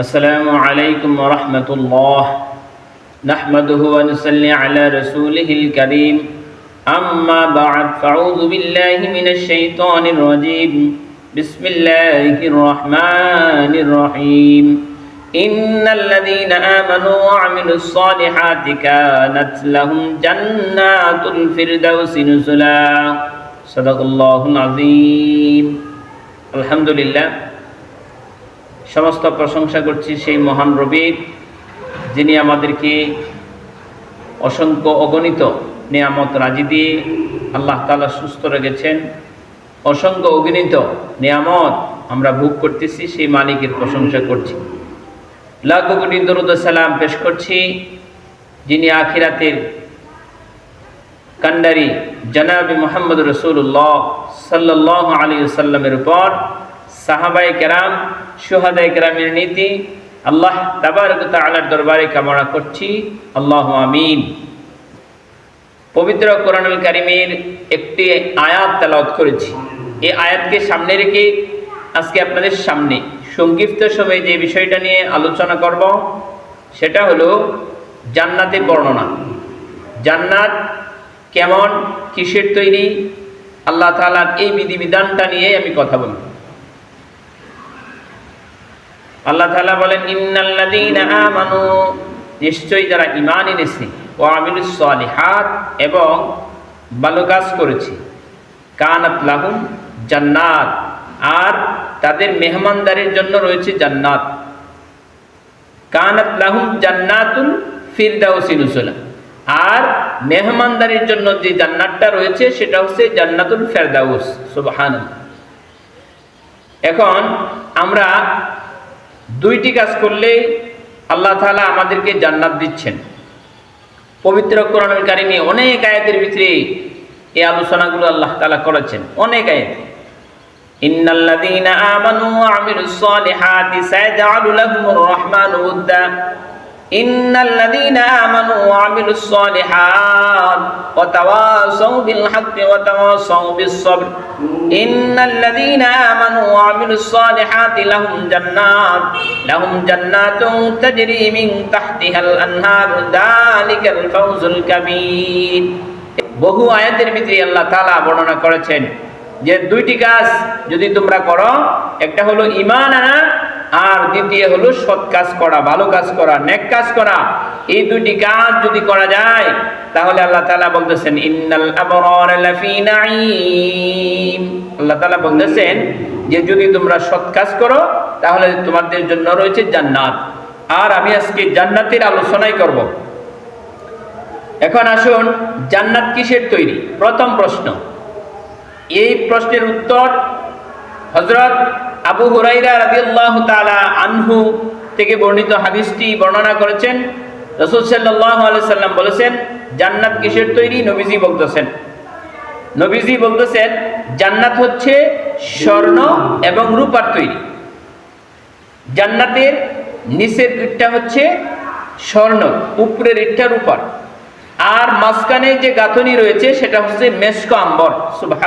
السلام عليكم ورحمة الله نحمده ونصلي على رسوله الكريم أما بعد فأعوذ بالله من الشيطان الرجيم بسم الله الرحمن الرحيم إن الذين آمنوا وعملوا الصالحات كانت لهم جنات الفردوس نزلا صدق الله العظيم الحمد لله সমস্ত প্রশংসা করছি সেই মহান রবের, যিনি আমাদেরকে অসংখ্য অগণিত নিয়ামত রাজি দিয়ে আল্লাহ তাআলা সুস্থ রেখেছেন। অসংখ্য অগণিত নিয়ামত আমরা ভোগ করতেছি, সেই মালিকের প্রশংসা করছি। লাখো কোটি দরুদ ও সালাম পেশ করছি যিনি আখিরাতের কান্ডারি জনাবে মুহাম্মদ রাসূলুল্লাহ সাল্লাল্লাহু আলাইহি ওয়াসাল্লামের উপর সাহাবায়ে কেরাম, শুহাদায়ে কেরামের নীতি আল্লাহ তাবারক ওয়া তাআলার দরবারে কামনা করছি, আল্লাহু আমিন। পবিত্র কোরআনুল কারীমের একটি আয়াত তেলাওয়াত করেছি। এই আয়াতকে সামনে রেখে আজকে আপনাদের সামনে সংক্ষিপ্ত সময়ে যে বিষয়টা নিয়ে আলোচনা করব সেটা হলো জান্নাতের বর্ণনা। জান্নাত কেমন, কিসের তৈরি, আল্লাহ তাআলার এই বিধিবিধানটা নিয়ে আমি কথা বলব। আল্লাহ তাআলা বলেন, ইন্নাল্লাযীনা আমানু, নিশ্চয়ই যারা ঈমান এনেছে, ওয়া আমিলুস সালিহাত, এবং ভালো কাজ করেছে, কানাত লাহুম জান্নাত, আর তাদের মেহমানদারির জন্য রয়েছে জান্নাত। কানাত লাহুম জান্নাতুল ফিরদাউসি নুজুলা, আর মেহমানদারির জন্য যে জান্নাতটা রয়েছে সেটা হচ্ছে জান্নাতুল ফিরদাউস। সুবহানাল্লাহ। এখন আমরা দুইটি কাজ করলে আল্লাহ তাআলা আমাদেরকে জান্নাত দিচ্ছেন। পবিত্র কোরআনুল কারীমে অনেক আয়াতের ভিতরে এই আলোচনাগুলো আল্লাহ তাআলা করেছেন, অনেক আয়াত। ইন্নাল্লাযীনা আমানু ওয়া আমিলুস সালিহাতি সায়াজআলু লাহুমুর রাহমানু উদ্দা। ইন্নাল্লাযীনা আমানু ওয়া আমিলুস সালিহাত ওয়া তাওয়াসাউ বিল হাক্কি ওয়া তাওয়াসাউ বিস sabr। ইন্নাল্লাযীনা আমানু ওয়া আমিলুস সালিহাতি লাহুম জান্নাতুন তাজরি মিন তাহতিহাল আনহার যালিকাল ফাওজুল কাবীর। বহু আয়াতের ভিতরে আল্লাহ তাআলা বর্ণনা করেছেন যে দুইটি কাজ যদি তোমরা করো, একটা হলো ঈমান আনা, আর দ্বিতীয় হলো সৎ কাজ করা, ভালো কাজ করা, নেক কাজ করা। এই দুইটি কাজ যদি করা যায় তাহলে আল্লাহ তাআলা বলতেছেন, ইন্নাল আবরারা লাফি নাঈম। আল্লাহ তাআলা বলতেছেন যে যদি তোমরা সৎ কাজ করো তাহলে তোমাদের জন্য রয়েছে জান্নাত। আর আমি আজকে জান্নাতের আলোচনাই করব। এখন আসুন, জান্নাত কিসের তৈরি? প্রথম প্রশ্ন। এই প্রশ্নের উত্তর হযরত আবু হুরায়রা রাদিয়াল্লাহু তাআলা আনহু থেকে বর্ণিত হাদিসটি বর্ণনা করেছেন। রাসূল সাল্লাল্লাহু আলাইহি সাল্লাম বলেছেন, জান্নাত কিসের তৈরি? নবীজি বলতেছেন জান্নাত হচ্ছে স্বর্ণ এবং রূপার তৈরি। জান্নাতের নিচের ইটটা হচ্ছে স্বর্ণ, উপরের ইটটা রূপার, আর মাঝখানে যে গাঁথনি রয়েছে সেটা হচ্ছে মেশক আম্বর। সুবহান।